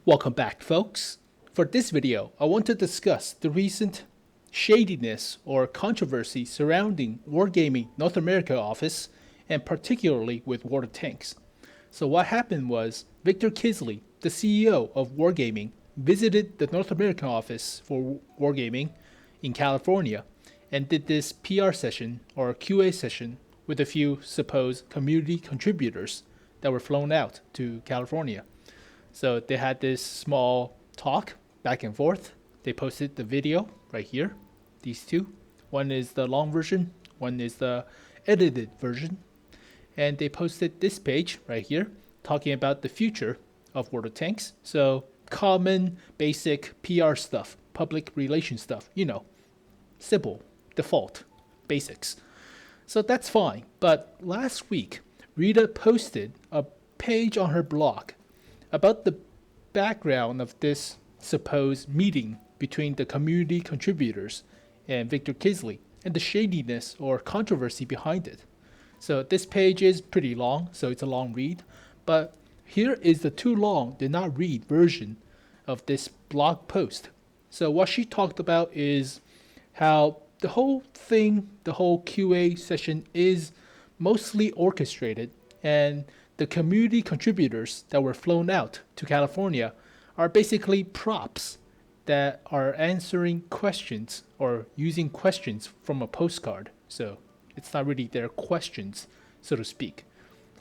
Welcome back, folks. For this video, I want to discuss the recent shadiness or controversy surrounding Wargaming North America office, and particularly with World of Tanks. So what happened was Victor Kisley, the CEO of Wargaming, visited the North American office for Wargaming in California and did this PR session or QA session with a few supposed community contributors that were flown out to California. So they had this small talk back and forth. They posted the video right here, these two. One is the long version, one is the edited version. And they posted this page right here talking about the future of World of Tanks. So common, basic PR stuff, public relations stuff, simple, default, basics. So that's fine. But last week, Rita posted a page on her blog about the background of this supposed meeting between the community contributors and Victor Kisley and the shadiness or controversy behind it. So this page is pretty long, so it's a long read, but here is the too long did not read version of this blog post. So what she talked about is how the whole thing, the whole QA session is mostly orchestrated, and the community contributors that were flown out to California are basically props that are answering questions or using questions from a postcard. So it's not really their questions, so to speak.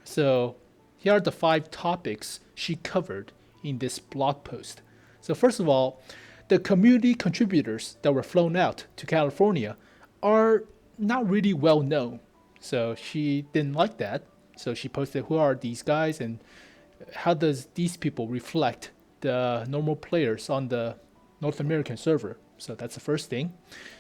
So here are the 5 topics she covered in this blog post. So first of all, the community contributors that were flown out to California are not really well known. So she didn't like that. So she posted, who are these guys and how does these people reflect the normal players on the North American server? So that's the first thing.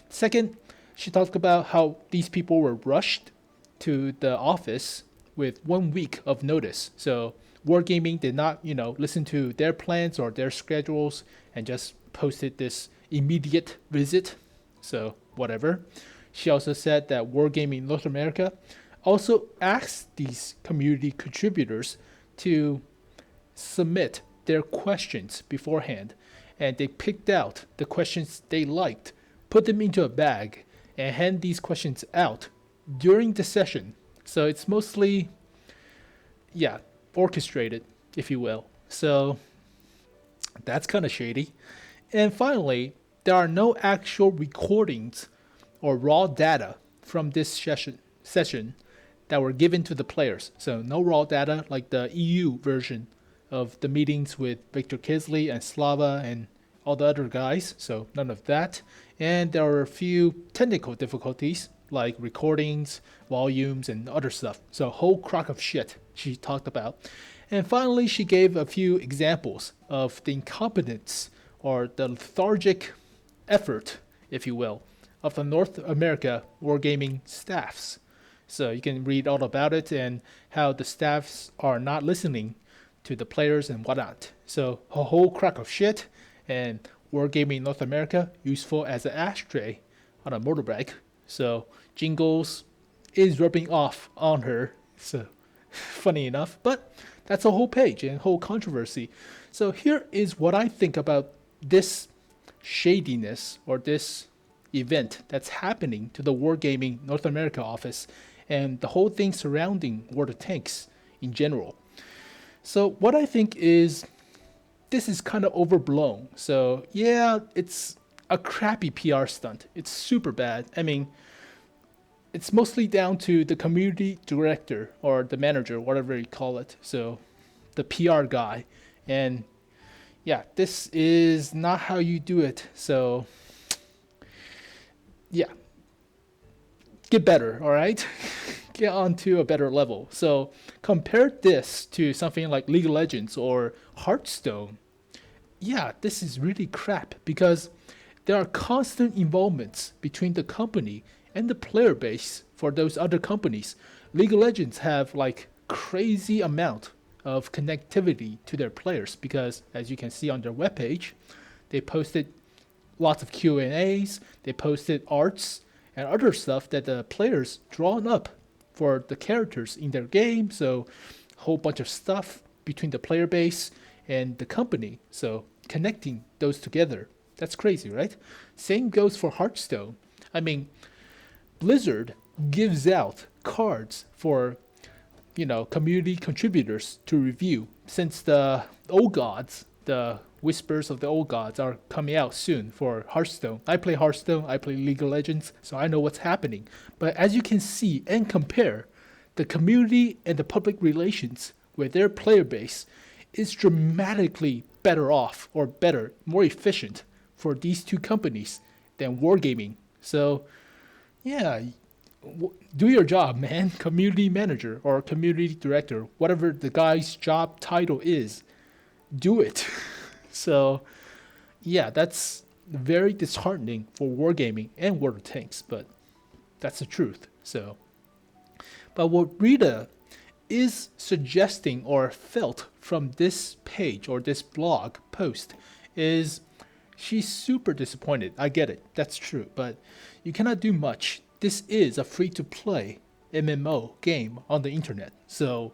Second, she talked about how these people were rushed to the office with 1 week of notice. So Wargaming did not, listen to their plans or their schedules and just posted this immediate visit. So whatever. She also said that Wargaming North America also asked these community contributors to submit their questions beforehand, and they picked out the questions they liked, put them into a bag, and hand these questions out during the session. So it's mostly, orchestrated, if you will. So that's kind of shady. And finally, there are no actual recordings or raw data from this session that were given to the players. So no raw data like the EU version of the meetings with Victor Kisley and Slava and all the other guys. So none of that. And there are a few technical difficulties like recordings, volumes, and other stuff. So a whole crock of shit she talked about. And finally, she gave a few examples of the incompetence or the lethargic effort, if you will, of the North America Wargaming staffs. So you can read all about it and how the staffs are not listening to the players and whatnot. So a whole crock of shit, and Wargaming North America useful as an ashtray on a motorbike. So Jingles is rubbing off on her. So funny enough, but that's a whole page and whole controversy. So here is what I think about this shadiness or this event that's happening to the Wargaming North America office and the whole thing surrounding World of Tanks in general. So what I think is this is kind of overblown. So yeah, it's a crappy PR stunt. It's super bad. I mean, it's mostly down to the community director or the manager, whatever you call it. So the PR guy. And yeah, this is not how you do it. So yeah, get better, all right? Get on to a better level. So compare this to something like League of Legends or Hearthstone. Yeah, this is really crap because there are constant involvements between the company and the player base for those other companies. League of Legends have like crazy amount of connectivity to their players because, as you can see on their webpage, they posted lots of Q&As, they posted arts and other stuff that the players drawn up for the characters in their game. So a whole bunch of stuff between the player base and the company. So connecting those together, that's crazy, right? Same goes for Hearthstone. I mean, Blizzard gives out cards for community contributors to review, since the old gods, the whispers of the old gods, are coming out soon for Hearthstone. I play Hearthstone, I play League of Legends, so I know what's happening. But as you can see and compare, the community and the public relations with their player base is dramatically better off, or better, more efficient for these two companies than wargaming. So yeah, do your job, man. Community manager or community director, whatever the guy's job title is, do it. So yeah, that's very disheartening for wargaming and World of Tanks, but that's the truth. So, but what Rita is suggesting or felt from this page or this blog post is she's super disappointed. I get it, that's true, but you cannot do much. This is a free-to-play MMO game on the internet, so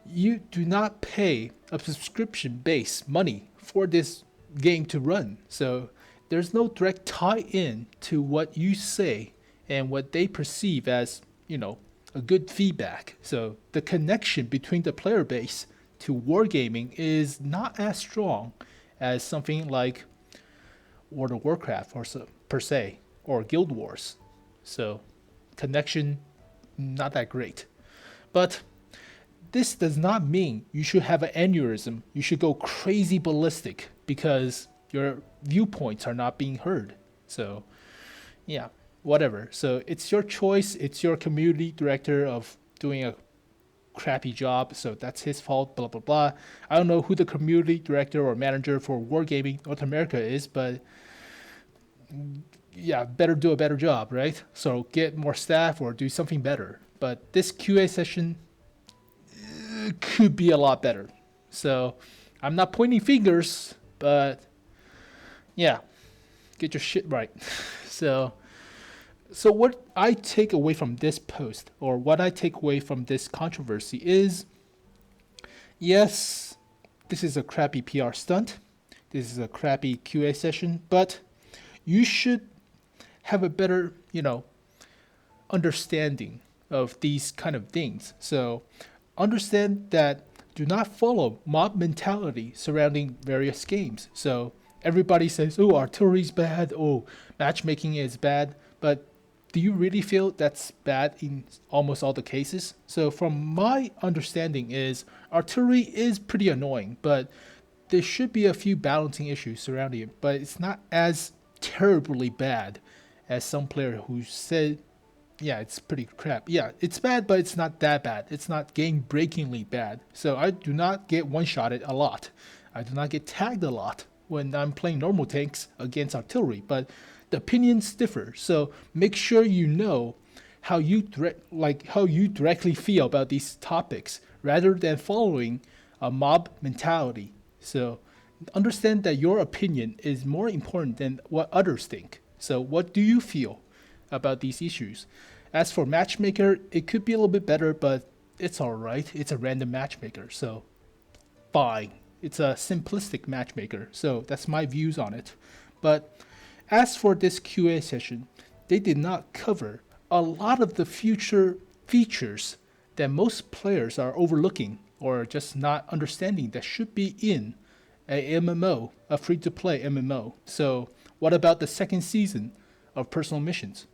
you do not pay a subscription-based money for this game to run. So there's no direct tie-in to what you say and what they perceive as, a good feedback. So the connection between the player base to wargaming is not as strong as something like World of Warcraft or so, per se, or Guild Wars. So connection, not that great. But this does not mean you should have an aneurysm. You should go crazy ballistic because your viewpoints are not being heard. So yeah, whatever. So it's your choice. It's your community director of doing a crappy job, so that's his fault, blah, blah, blah. I don't know who the community director or manager for Wargaming North America is, but yeah, better do a better job, right? So get more staff or do something better. But this QA session could be a lot better. So I'm not pointing fingers, but yeah, get your shit right. So what I take away from this post, or what I take away from this controversy is, yes, this is a crappy PR stunt. This is a crappy QA session, but you should have a better, understanding of these kind of things. So understand that do not follow mob mentality surrounding various games. So everybody says, oh, artillery's bad, oh, matchmaking is bad, but do you really feel that's bad in almost all the cases? So from my understanding is artillery is pretty annoying, but there should be a few balancing issues surrounding it, but it's not as terribly bad as some player who said, yeah, it's pretty crap. Yeah, it's bad, but it's not that bad. It's not game-breakingly bad. So I do not get one-shotted a lot. I do not get tagged a lot when I'm playing normal tanks against artillery, but the opinions differ. So make sure you know how you directly feel about these topics rather than following a mob mentality. So understand that your opinion is more important than what others think. So what do you feel about these issues? As for matchmaker, it could be a little bit better, but it's all right. It's a random matchmaker, so fine. It's a simplistic matchmaker, so that's my views on it. But as for this QA session, they did not cover a lot of the future features that most players are overlooking or just not understanding that should be in a MMO, a free-to-play MMO. So what about the second season of personal missions?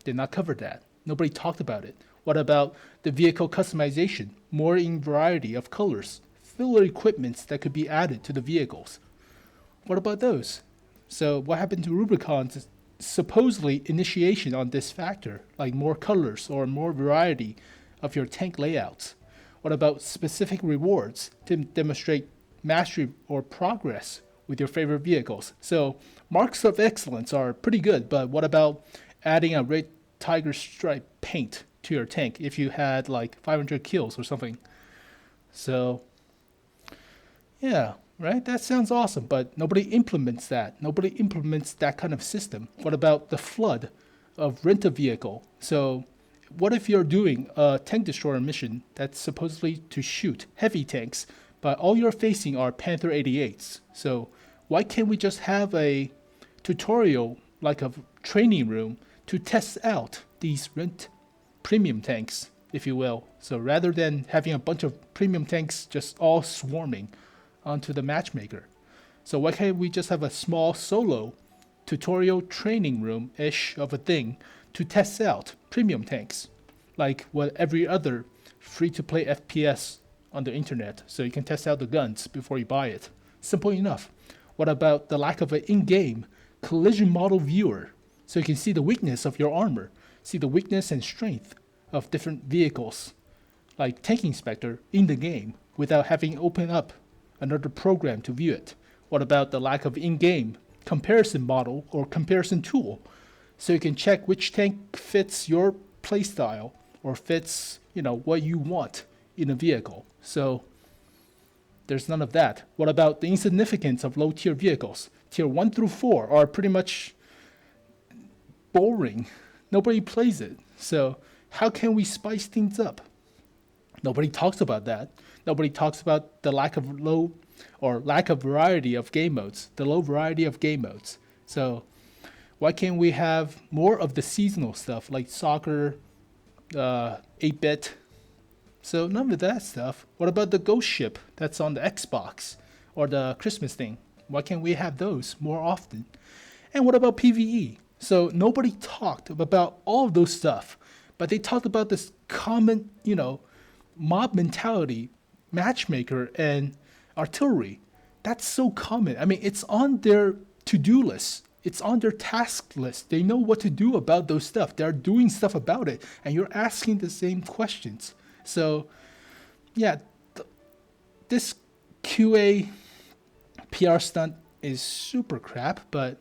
Did not cover that. Nobody talked about it. What about the vehicle customization, more in variety of colors, filler equipments that could be added to the vehicles? What about those? So what happened to Rubicon's supposedly initiation on this factor, like more colors or more variety of your tank layouts? What about specific rewards to demonstrate mastery or progress with your favorite vehicles? So marks of excellence are pretty good, but what about adding a red tiger stripe paint to your tank if you had like 500 kills or something? So yeah, right? That sounds awesome, but nobody implements that. Nobody implements that kind of system. What about the flood of rent a vehicle? So what if you're doing a tank destroyer mission that's supposedly to shoot heavy tanks, but all you're facing are Panther 88s. So why can't we just have a tutorial, like a training room, to test out these rent premium tanks, if you will? So rather than having a bunch of premium tanks just all swarming onto the matchmaker. So why can't we just have a small solo tutorial training room-ish of a thing to test out premium tanks, like what every other free-to-play FPS on the internet, so you can test out the guns before you buy it. Simple enough. What about the lack of an in-game collision model viewer, so you can see the weakness of your armor, see the weakness and strength of different vehicles, like Tank Inspector in the game, without having to open up another program to view it? What about the lack of in-game comparison model or comparison tool, so you can check which tank fits your playstyle or fits, what you want in a vehicle? So there's none of that. What about the insignificance of low-tier vehicles? Tier 1 through 4 are pretty much boring. Nobody plays it. So how can we spice things up? Nobody talks about that. Nobody talks about the lack of variety of game modes, the low variety of game modes. So why can't we have more of the seasonal stuff like soccer, 8-bit? So none of that stuff. What about the ghost ship that's on the Xbox or the Christmas thing? Why can't we have those more often? And what about PvE? So nobody talked about all of those stuff, but they talked about this common, mob mentality, matchmaker, and artillery. That's so common. I mean, it's on their to-do list. It's on their task list. They know what to do about those stuff. They're doing stuff about it, and you're asking the same questions. So, yeah, this QA PR stunt is super crap, but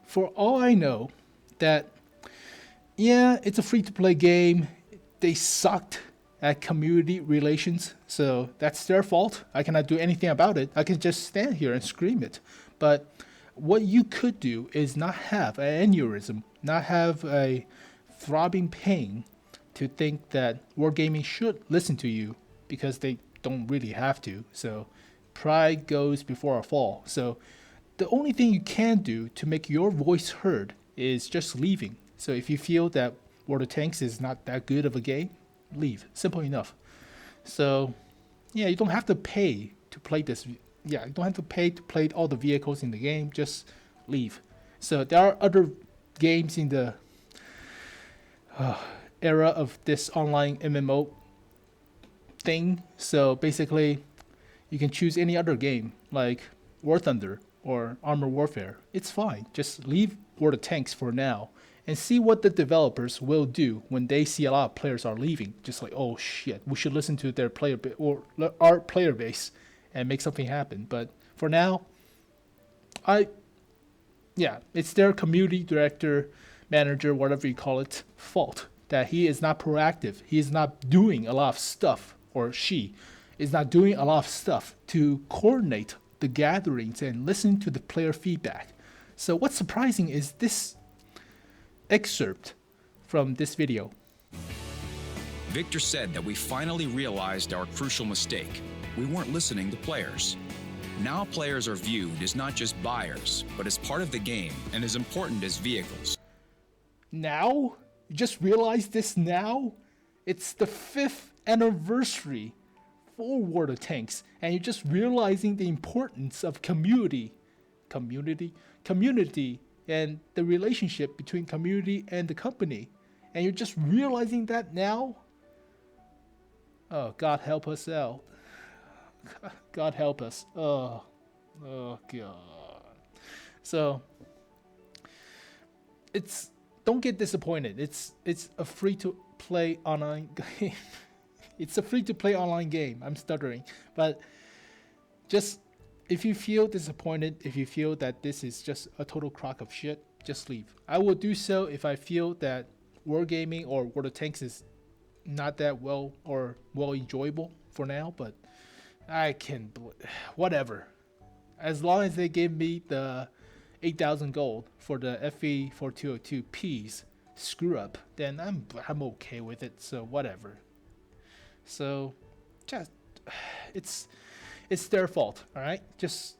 for all I know, that, yeah, it's a free-to-play game. They sucked at community relations, so that's their fault. I cannot do anything about it. I can just stand here and scream it. But what you could do is not have an aneurysm, not have a throbbing pain to think that wargaming should listen to you, because they don't really have to. So pride goes before a fall. So the only thing you can do to make your voice heard is just leaving. So if you feel that World of Tanks is not that good of a game, leave. Simple enough. So yeah, you don't have to pay to play this. Yeah, you don't have to pay to play all the vehicles in the game. Just leave. So there are other games in the era of this online MMO thing. So basically, you can choose any other game like War Thunder or Armor Warfare. It's fine. Just leave World of Tanks for now and see what the developers will do when they see a lot of players are leaving. Just like, oh shit, we should listen to their player or our player base and make something happen. But for now, it's their community director, manager, whatever you call it, fault that he is not proactive. He is not doing a lot of stuff, or she is not doing a lot of stuff to coordinate the gatherings and listen to the player feedback. So what's surprising is this excerpt from this video. Victor said that we finally realized our crucial mistake. We weren't listening to players. Now players are viewed as not just buyers, but as part of the game and as important as vehicles. Now? You just realized this now? It's the 5th anniversary for World of Tanks, and you're just realizing the importance of community, and the relationship between community and the company. And you're just realizing that now? Oh, God help us out. God help us. Oh God. So don't get disappointed. It's a free to play online game. It's a free to play online game. I'm stuttering. But just, if you feel disappointed, if you feel that this is just a total crock of shit, just leave. I will do so if I feel that wargaming or World of Tanks is not that well enjoyable for now, but I can, whatever. As long as they give me the 8,000 gold for the FE4202Ps screw up, then I'm okay with it. So whatever. So just it's it's their fault. All right, just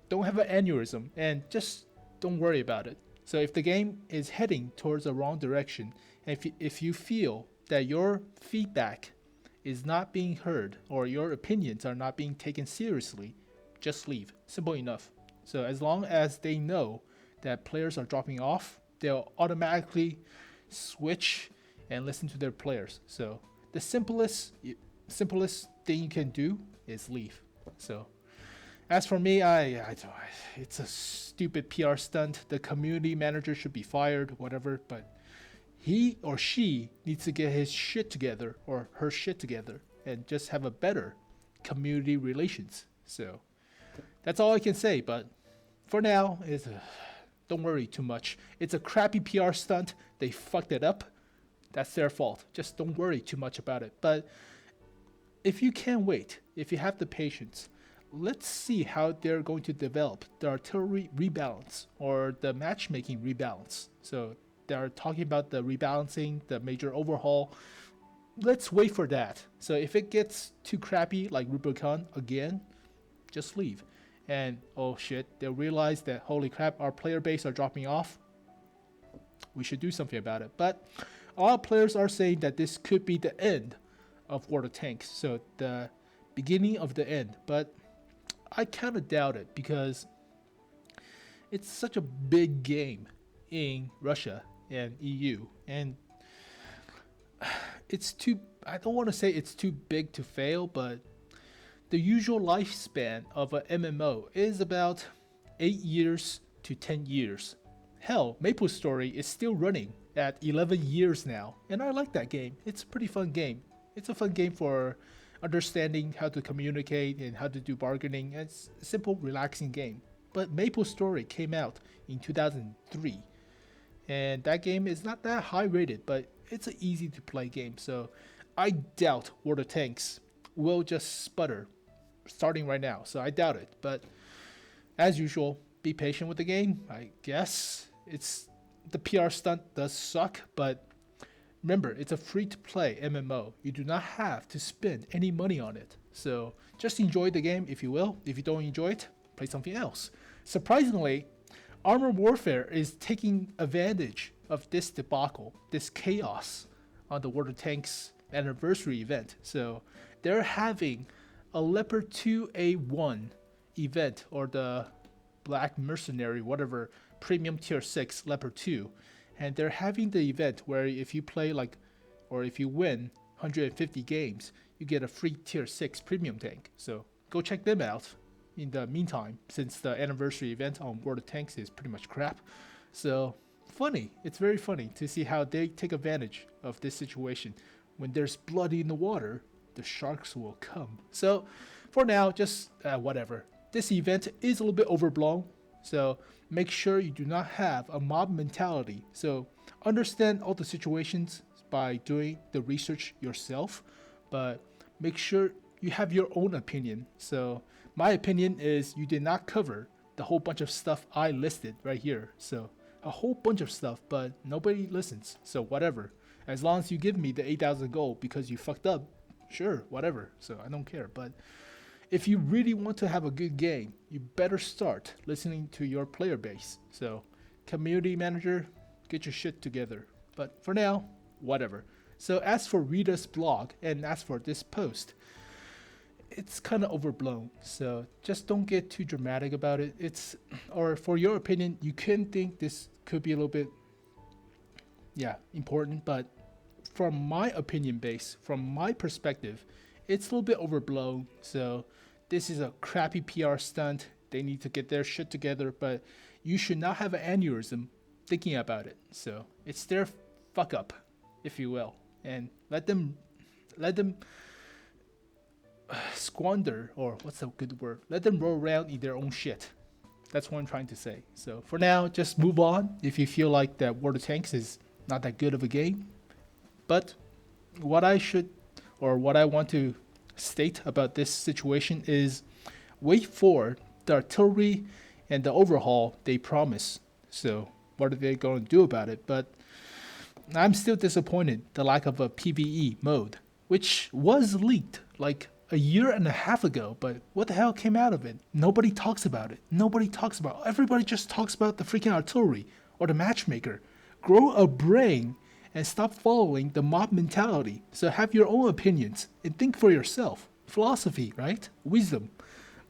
don't have an aneurysm and just don't worry about it. So if the game is heading towards the wrong direction, and if you feel that your feedback is not being heard or your opinions are not being taken seriously, just leave. Simple enough. So as long as they know that players are dropping off, they'll automatically switch and listen to their players. So the simplest thing you can do is leave. So as for me, it's a stupid PR stunt. The community manager should be fired, whatever. But he or she needs to get his shit together or her shit together and just have a better community relations. So that's all I can say. But for now, don't worry too much. It's a crappy PR stunt. They fucked it up. That's their fault. Just don't worry too much about it. But if you can wait, if you have the patience, let's see how they're going to develop the artillery rebalance or the matchmaking rebalance. So they're talking about the rebalancing, the major overhaul. Let's wait for that. So if it gets too crappy like Rubicon again, just leave. And oh shit, they'll realize that holy crap, our player base are dropping off. We should do something about it. But a lot of players are saying that this could be the end of World of Tanks. So the beginning of the end. But I kind of doubt it because it's such a big game in Russia and EU, and I don't want to say it's too big to fail, but the usual lifespan of an MMO is about 8 years to 10 years. Hell, MapleStory is still running at 11 years now, and I like that game. It's a pretty fun game. It's a fun game for understanding how to communicate and how to do bargaining. It's a simple, relaxing game. But MapleStory came out in 2003, and that game is not that high rated, but it's an easy to play game. So I doubt World of Tanks will just sputter starting right now. So I doubt it. But as usual, be patient with the game. I guess the PR stunt does suck, but remember, it's a free-to-play MMO. You do not have to spend any money on it. So just enjoy the game if you will. If you don't enjoy it, play something else. Surprisingly, Armored Warfare is taking advantage of this debacle, this chaos on the World of Tanks anniversary event. So they're having a Leopard 2A1 event, or the Black Mercenary, whatever, premium tier 6 Leopard 2. And they're having the event where if you play or if you win 150 games, you get a free tier 6 premium tank. So go check them out in the meantime, since the anniversary event on World of Tanks is pretty much crap. So funny, it's very funny to see how they take advantage of this situation. When there's blood in the water, the sharks will come. So for now, just whatever. This event is a little bit overblown. So make sure you do not have a mob mentality. So understand all the situations by doing the research yourself, but make sure you have your own opinion. So my opinion is you did not cover the whole bunch of stuff I listed right here. So a whole bunch of stuff, but nobody listens. So whatever. As long as you give me the 8,000 gold because you fucked up, sure, whatever. So I don't care. But if you really want to have a good game, you better start listening to your player base. So community manager, get your shit together. But for now, whatever. So as for Rita's blog and as for this post, it's kind of overblown. So just don't get too dramatic about it. Or for your opinion, you can think this could be a little bit, important. But from my opinion base, from my perspective, it's a little bit overblown. So this is a crappy PR stunt. They need to get their shit together, but you should not have an aneurysm thinking about it. So it's their fuck up, if you will, and let them squander, or what's a good word? Let them roll around in their own shit. That's what I'm trying to say. So for now, just move on if you feel like that World of Tanks is not that good of a game. But what I want to state about this situation is wait for the artillery and the overhaul they promise. So what are they going to do about it? But I'm still disappointed the lack of a PvE mode, which was leaked like a year and a half ago, but what the hell came out of it? Nobody talks about it. Nobody talks about it. Everybody just talks about the freaking artillery or the matchmaker. Grow a brain and stop following the mob mentality. So have your own opinions and think for yourself. Philosophy, right? Wisdom.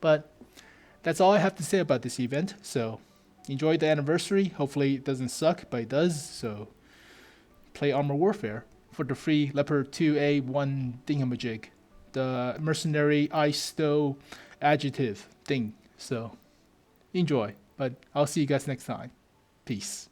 But that's all I have to say about this event. So enjoy the anniversary. Hopefully it doesn't suck, but it does. So play Armor Warfare for the free Leopard 2A1 thingamajig. The mercenary ice stow adjective thing. So enjoy. But I'll see you guys next time. Peace.